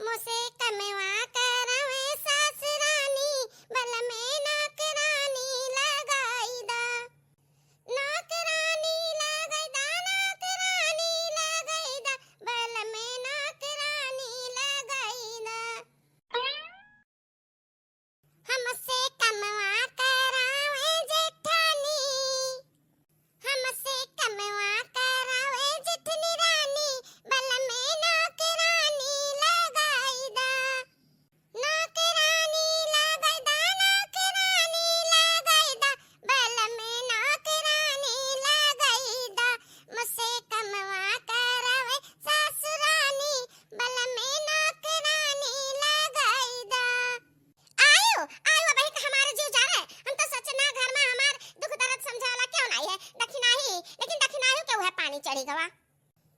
मुझसे कमवा करवे सासरानी बल में नौकरानी लगाई दा नौकरानी लगाई दा नौकरानी लगाई दा बल में नौकरानी लगाई दा हमसे कमवा करावे जेठानी हमसे कमवा करावे जेठनी रानी बल में नौकरानी लगाई दा नौकरानी लगाई दा नौकरानी लगाई दा बल में नौकरानी लगाई दा मुझसे कमवा करावे सासुरानी बल में नौकरानी लगाई दा आयो आयो भाई का हमारे जीव जा रहे हम तो सच ना घर में हमार दुख दर्द समझे वाला क्यों नहीं है दक्षिणाही लेकिन दक्षिणाही क्यों है पानी चढ़ी गवा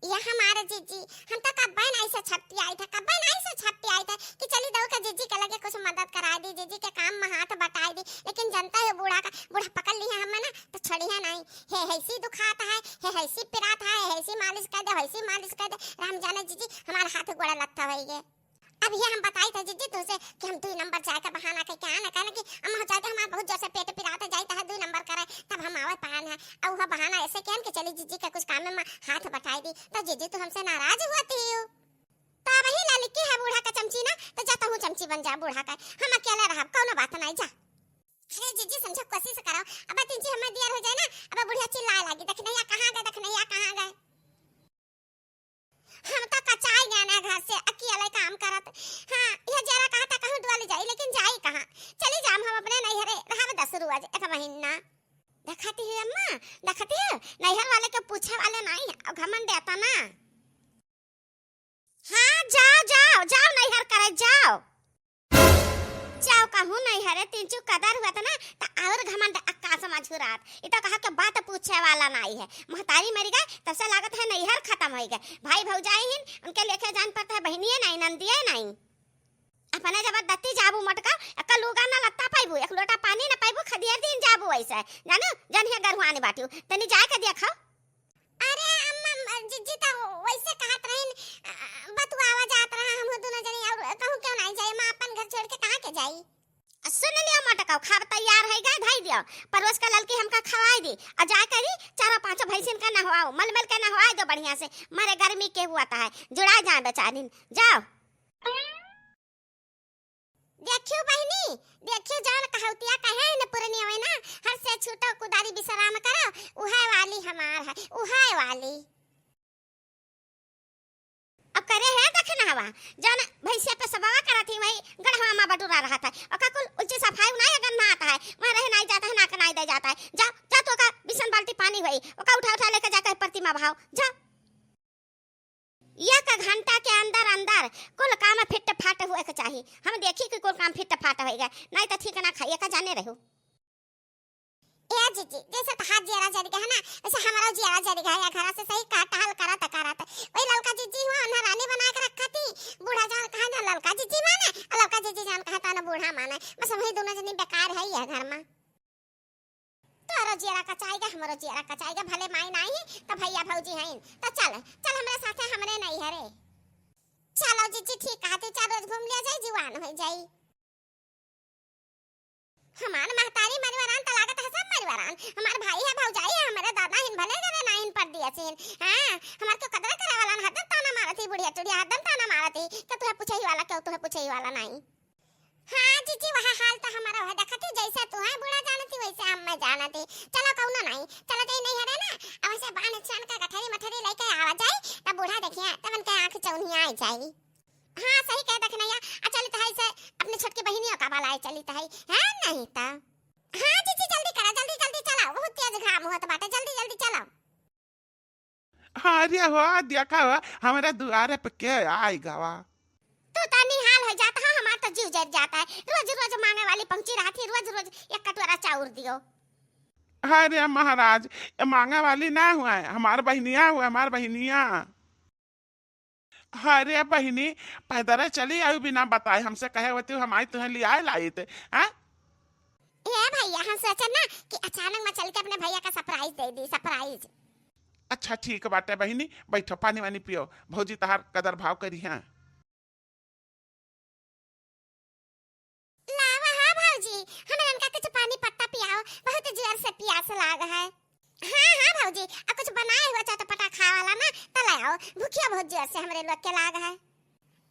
ये हमारे जीजी हम तो कब्बे नहीं से छपती आई था कब्बे नहीं से छपती आई था कि चली दो का जीजी के लगे कुछ मदद करा दी जीजी के काम में हाथ बटाई दी लेकिन जनता है बूढ़ा पकड़ ली है हमें ना तो छोड़ी है नहीं हे हैसी दुखाता है हे हैसी पिराता है हैसी मालिश कर दे हैसी मालिश कर दे राम जाने जीजी हमारे हाथ गोड़ा लगता है ये अब ये हम बताई था जीजी तुझसे कि हम 2 नंबर चाय का बहाना करके आना कहने कि हम हो जाते हमारा बहुत जोर से पेट पिराता जाता है 2 नंबर करे तब हम आवत पान है और वह बहाना ऐसे किया कि चली जीजी का कुछ काम में हाथ बटाई दी तो जीजी तो हमसे नाराज हुआ थी तो वही लड़की है बूढ़ा का चमची ना तो जाता हूँ चमची बन जा बूढ़ा का हम अकेले रह कौन बात नहीं जा अरे जीजी समझो कोशिश करो अब तीन हमें दियर हो जाए ना अब बुढ़िया चिल्लाए लगी दखनैया कहाँ गए हम तो कचाई गए ना घर से अकेले काम करत हां यह जरा कहा था कहूं डोली जाई लेकिन जाई कहां चली जाम हम अपने नैहरे रहा 10 रुपया एक महीना देखती है अम्मा देखती है नैहर वाले के पूछे वाले नहीं है घमंड देता ना हां जाओ नैहर करे जाओ कहूं नैहरे तीन चुक कदर हुआ था ना तो और घमंड अक्का समझुरात इतो कहा के बात पूछे वाला नहीं है महतारी मरी गए तब से लागत है नैहर खत्म हो गए भाई भौजाई हिन उनके लेके जान पड़ता है बहनिए नहीं नंदिए नहीं अपने जबरदस्ती जाबू मटका एक लुगा ना लत्ता पाइबू एक लोटा पानी ना पाइबू खदिया दिन जाबू ऐसे जानो जन है गरहुआने बाटियो तनी जाए के देखो अरे अम्मा जीजी तो वैसे कहत रहिन बतुआ आवाज आत रहा हम दोनों जनी और कहूं क्यों नहीं जाए मां अपन घर छोड़ के कहां के जाई सुन लियो मटका खाब तैयार है गा धाई दियो परोस का ललकी हमका खवाई दी आ जा करी 4-5 भैंसिन का नहवाओ मलमल के नहवाई दो बढ़िया से मारे गर्मी के हुआ है जुड़ा जाए बेचारीन जाओ देखियो बहनी देखियो जान कहौतिया कहे न पुरनी होय ना हर से छूटो कुदारी बिसराम करो उहे वाली हमार है उहे वाली अब करे है देखना हवा जान भैंसिया पे सबवा करती वही गढ़वा में बटुरा रहा था और का कुल उल्ची सफाई नहीं अगर ना आता है वहां रह नहीं जाता है ना का नहीं दे जाता है जा तो का बिसन बाल्टी पानी भई ओका उठा लेके जाकर प्रतिमा भाव जा एक घंटा के अंदर कुल काम फिट फाट हुए के चाहिए हम देखी कि कुल काम फिट फाट होएगा नहीं तो ठीक ना खाइए का जाने रहो ए जीजी जैसे हाथ जरा जरी है ना ऐसे हमारा जरा जरी है घर से सही काटल करत वही ललका जीजी हुआ ना रानी बना के रखा थी बूढ़ा जान कहा ना ललका जीजी माने और ललका जीजी जान कहता ना बूढ़ा माने बस वही दोनों जनी बेकार है ये घर में तोरो जरा कचाएगा हमरो जरा कचाएगा भले माई नहीं तो भैया भौजी हैं तो चल हमारे साथे हमरे नहीं हरे चलो जीजी ठीक कहते 4 रोज घूम लिया जाए जीवान हो जाई हमार महतारी मरिवारान त लागत है सब मरिवारान हमार भाई है भौजाई है हमारे दादा हिन भले करे नाइन पर दिया सीन हां हमार को कदर करे वाला हदम ताना मारती बुढ़िया टुड़िया हदम ताना मारती तो तू पूछे ही वाला क्यों तू पूछे ही वाला नहीं हां जीजी वह हाल तो हमारा है देखती जैसा तू है बूढ़ा जानती वैसे हम मैं जानती चलो कौनो नहीं चलो दे नहीं है ना अब से बान छान का गठरी मठरी लेके आवा जाए तब बूढ़ा देखिए तब उनके आंख चौनिया आ जाएगी हां सही कह दखनैया चली तो है से अपने छोटकी बहनियों का बाला चली तो है नहीं ता हां जीजी जल्दी करा जल्दी चलाओ बहुत तेज घाम होत बाटे जल्दी चलाओ अरे हो देखा हो हमारे दुआरे पे के आई गवा तू तो निहाल हो जाता है हमारा तो जीव जर जाता है रोज मांगे वाली पंक्ति रहती रोज एक कटोरा चाउर दियो अरे महाराज ये मांगे वाली ना हुआ है हमार बहनिया हुआ हमार बहनिया अरे बहनी पैदल चली आई बिना बताए हमसे कहे होती हम आई तुम्हें लिया लाई थे हैं ये भैया हम सोचे ना कि अचानक मैं चल के अपने भैया का सरप्राइज दे दी सरप्राइज अच्छा ठीक बाटे बहनी बैठो पानी वानी पियो भौजी तहार कदर भाव करी हैं। जोर से प्यास लाग है। हाँ हाँ भौजी, आ कुछ बनाए हुआ चटपटा खा वाला ना त ले आओ, भूखिया बहुत जोर से हमरे लोग के लाग है।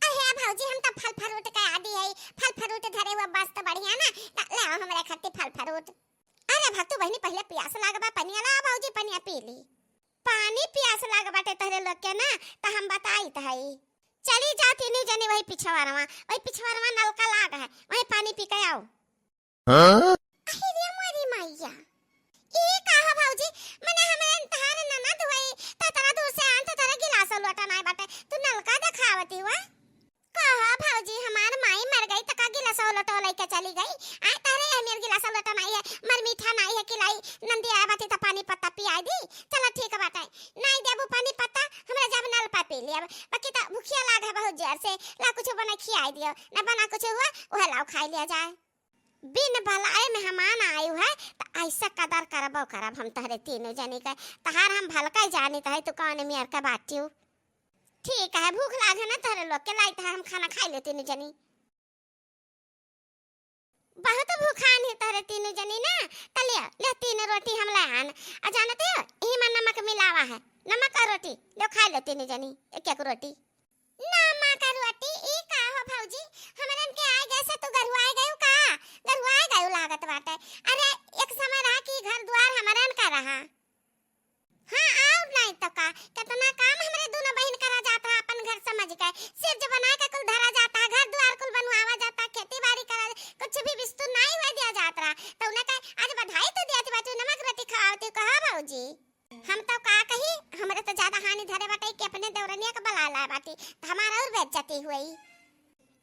अहे भौजी हम तो फल फ्रूट का आदि है, फल फ्रूट धरे हुआ बस तो बढ़िया ना, त ले आओ हमरे खातिर फल फ्रूट। अरे भक्तू बहनी पहले प्यास लागबा, पनिया ला भौजी, पनिया पी ली। पानी प्यास लाग बाटे तहरे लोग के ना, त हम बताई त हई। चली जा तीनों जने वही पिछवारवा नलका लाग है, वही पानी पी के आओ। अरे रे मोरी मैया, ई कहा भौजी, मने हमरे तहार ननद होई त तरा दूर से आन त तरा गिलास लोटा नाय बाटे, तू नलका दिखावती हुआ। कहा भौजी हमार माई मर गई त का गिलास लोटा लेके चली गई, आ तारे हमेर गिलास लोटा नहीं है, मर मीठा नहीं है खिलाई, नंदी आया बाती त पानी पत्ता पियाई दी। चलो ठीक बाटे, नहीं देबू पानी पत्ता, हमरा जब नल पा पी लिया, बाकी त भूखिया लाग है बहुत जोर से, ला कुछ बना खियाई दियो, ना बना कुछ हुआ ओहे लाओ खाई लिया जाए। बिन भलाए मेहमान आयु है त ऐसा कदर करबो करब हम तहरे तीनों जनी के, तहार हम भलका जानी त है तू कौन मेयर का बाटियो। ठीक है, भूख लागे ना तहरे लोग के लाई त हम खाना खाई ले तीनों जनी। बहुत भूखान है तहरे तीनों जनी ना, त ले तीन रोटी हम ले आन, आ जानते हो ई में नमक मिलावा है, नमक और रोटी लो खा लो तीनों जनी एक एक रोटी। नमक और रोटी ई का हो भौजी, हमरन के आए गए से तू गरुआए गयो का, गरुआए गयो लागत बाटे। अरे एक समय रहा कि घर द्वार हमरन का रहा। हाँ आओ नहीं तो का, कितना काम हमरे दोनों बहन करा जाता है अपन घर समझ के, सिर्फ जो बना के कुल धरा जाता है, घर द्वार कुल बनवावा जाता, खेती बाड़ी करा, कुछ भी विस्तु नहीं हुआ दिया जाता। तो उन्हें कहे आज बधाई तो दिया बाटू, नमक रोटी खाओती कहा भौजी। हम तो का कही, हमरे तो ज्यादा हानि धरे बाटे कि अपने देवरनिया का बला लाए बाटी, तो हमारा और बेइज्जती हुई।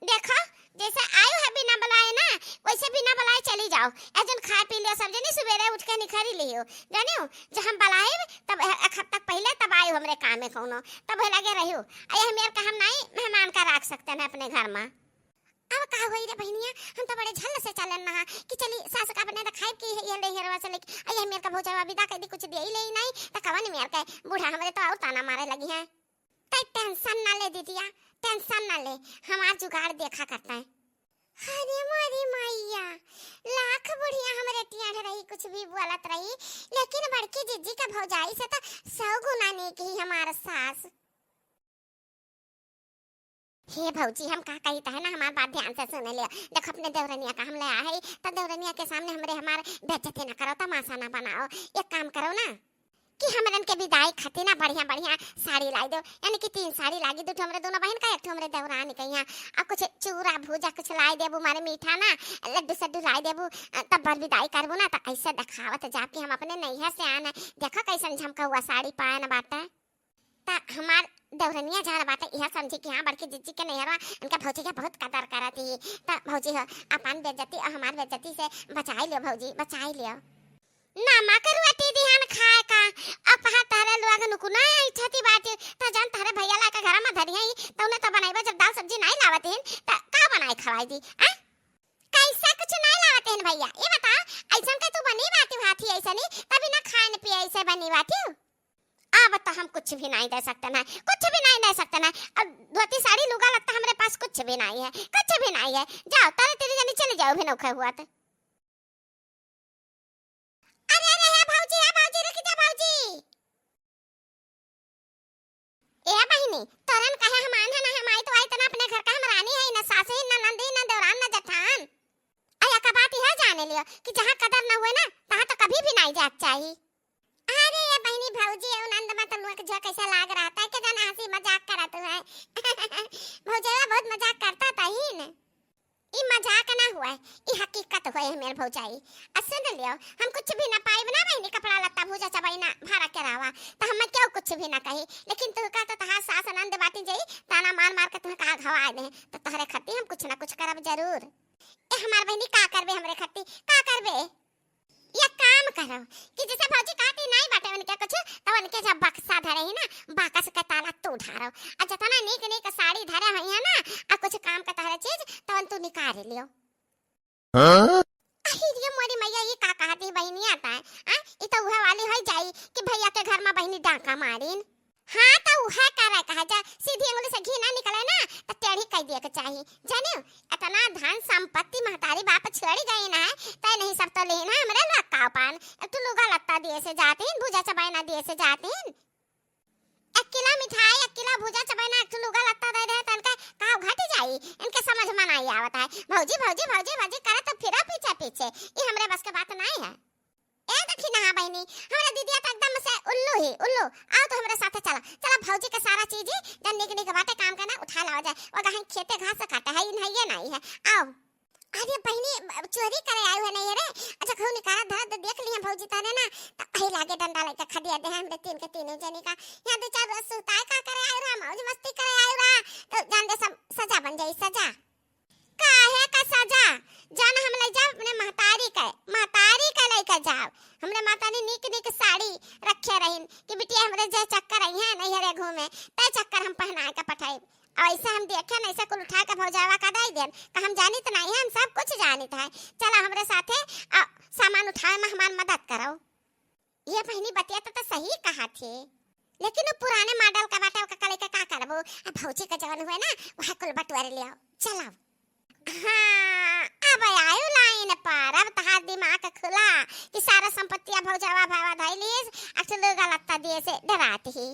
देखो जैसे आयो है बिना बुलाए ना, वैसे बिना बुलाए चली जाओ, एजन खा पी लियो सब जनी, सवेरे उठ के निखरी लियो जानियो, जब हम बुलाए तब एक हफ्ता पहले तब आयो हमरे काम में कोनो, तब लगे रहियो। अये हमेर का हम नहीं मेहमान का रख सकते ना अपने घर में। अब का होई रे बहनिया, हम तो बड़े झल से चलन ना कि चली सास का अपने खाई की ये ले हेरवा से लेके अये मेर का भौजावा विदा कर दी, कुछ दे ही ले नहीं त कवन मेर का बूढ़ा हमरे तो और ताना मारे लगी है। तै टेंशन ना ले दीदिया, टेंशन ना ले, हमार जुगाड़ देखा करता है। अरे मोरी मैया, लाख बुढ़िया हमरे टियाढ़ रही, कुछ भी बोलत रही, लेकिन बड़की जिज्जी का भौजाई से तो 100 गुना नेक ही हमार सास। हे भौजी हम का कही है ना, हमार बात ध्यान से सुन लिया। देख अपने देवरनिया का हम ले आए त देवरनिया के सामने हमरे हमार बेइज्जती ना करो, तमाशा ना बनाओ। एक काम करो ना कि हमरन के विदाई खातिर ना बढ़िया बढ़िया साड़ी लाई दो, यानी कि 3 साड़ी लागी, 2 हमरे दोनों बहन का, 1 हमरे देवरानी कहिया, आ कुछ चूरा भूजा कुछ लाई देबू, मारे मीठा ना लड्डू सड्डू लाई देबू, तब बर विदाई करबू ना। त ऐसे दिखावत जाके हम अपने नैहर से आना, देखा कैसन झमका हुआ साड़ी पाए ना बाटा, त हमार देवरनिया जान बाटे यह समझी कि हाँ बड़की जिज्जी के नैहरवा उनका भौजी का बहुत कदर करती है। त भौजी हो अपन बेइज्जती और हमार बेइज्जती से बचाई लियो भौजी, बचाई लियो। नमक रोटी दिहन खाए का, अब हा तारे लोग नुकु ना इच्छती बाटे, त जान तारे भैया ला के घर में धरी है त उन्हें तो बनाइबा, जब दाल सब्जी नहीं लावत हैं त का बनाई खवाई दी आ, कैसा कुछ नहीं लावत हैं भैया, ये बता ऐसन के तू बनी बाटी हाथी ऐसनी, तभी ना खान पिए ऐसे बनी बाटी। अब तो हम कुछ भी नहीं दे सकते ना, कुछ भी नहीं दे सकते ना, अब धोती साड़ी लुगा लगता हमारे पास कुछ भी नहीं है, कुछ भी नहीं है। जाओ तारे तेरी जनी चले जाओ भी नौखा हुआ तो। अरे अरे है भौजी रुक जा भौजी। ए बहिनी तोरन कहे हम आन है ना, हम आई तो आई तना अपने घर का, हम रानी है ना, सास है ना, नंदी ना, देवरान ना, जेठान। अया का बात है जाने लियो कि जहां कदर ना हुए ना तहां तो कभी भी नहीं जात चाहिए। अरे ये बहनी भौजी है नंद मत लोग जो कैसा लाग रहा था कि जाना हंसी मजाक करत है। भौजाई बहुत मजाक करता था ही न, ई मजाक ना हुआ है, ई हकीकत हुआ है मेरे भौजाई। सुन लियो हम कुछ भी ना पाए ना बहनी, कपड़ा लत्ता भूजा चबाई ना भाड़ा के रावा तो हम क्यों कुछ भी ना कही, लेकिन तू का तो तहां सास आनंद बाटी जाई ताना मार मार के तुम्हें कहा घवा दे, तो तहरे खत्ती हम कुछ ना कुछ करब जरूर। ए हमार बहनी का करबे हमरे खत्ती का करबे, ये काम करो कि जैसे भौजी कहती नहीं बाटे उनके कुछ, तो उनके जब बक्सा धरे ही ना बाकस का ताला तू ढारो, और जितना नीक नीक साड़ी धरे हुई है ना और कुछ काम का तारा चीज तो तू निकाल लियो। अरे मोरी मैया ये का कहती बहनी आता है आ, ये तो उहे वाली हो जाई कि भैया के घर में बहनी डाका मारीन। हाँ तो उहे करे कहा जा, सीधी उंगली से घी ना निकले ना तो टेढ़ी कह दिया के चाहिए जाने इतना धन संपत्ति महतारी बाप छड़ी गई ना है तय नहीं सब तो लेना हमरे लक्का पान तू लुगा लत्ता दिए से जाते हैं भुजा चबाई ना दिए से जाते हैं 1 किलो मिठाई 1 किलो भुजा चबाई ना तू लुगा लत्ता दे दे तन का काव घट जाई इनके समझ में नहीं आवत है भौजी भौजी भौजी भौजी करे तो फिरा पीछे पीछे ये हमरे बस के बात नहीं है ए देखी ना बहनी हमरा दीदिया तो एकदम से उल्लू आओ तो हमरे साथे चला चला भौजी के सारा चीज जन निक बाटे काम करना उठा लाओ जाए और गहन खेते घास काटा है नहीं ये नहीं है आओ अरे बहनी चोरी करे आयो है नहीं रे अच्छा खून निकाला धर देख लिया भौजी ताने ना तो कहीं लागे डंडा लेके खदिया दे हमरे तीन के तीनों जनी का यहां दो चार सुताय का करे आयो रा मौज मस्ती करे आयो रा तो जान दे सब सजा बन जाई सजा काहे का सजा जान हम ले जाओ अपने महतारी के लेके जाओ हमरे माता ने निक साड़ी रखे रहिन कि बिटिया हमरे जे चक्कर आई है नहीं रे घूमे ते चक्कर हम पहना के पठाई ऐसा हम देखे न ऐसा कुल उठा के भौजावा का दई देन का हम जानी तो नहीं है हम सब कुछ जानित है चला हमरे साथे सामान उठाए में हमार मदद करो ये बहनी बतिया तो सही कहा थी लेकिन वो पुराने मॉडल का बाटा का कले का करबो अब भौजी का जवान हुए ना वहां कुल बटवारे ले आओ चलाओ हाँ अब आयो लाइन पर अब तहार दिमाग खुला कि सारा संपत्ति भौजावा भावा धैलिस अक्सर गलत दिए से डराती ही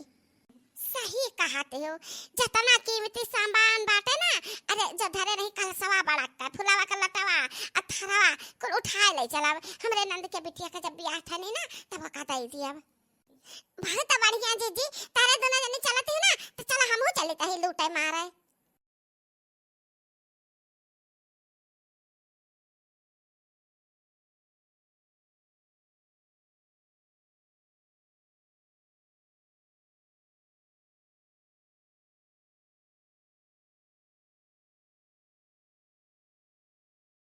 सही कहते हो जतना कीमती सामान बाटे ना अरे जो धरे रही कल सवा बड़का फुलावा का लटावा अथरवा कुल उठा ले चला हमरे नंद के बिटिया का जब ब्याह था नहीं ना तब का दई दिया बहुत बढ़िया जीजी तारे दोनों जने चलते हैं ना तो चला हमहू चले कहीं लूटे मारे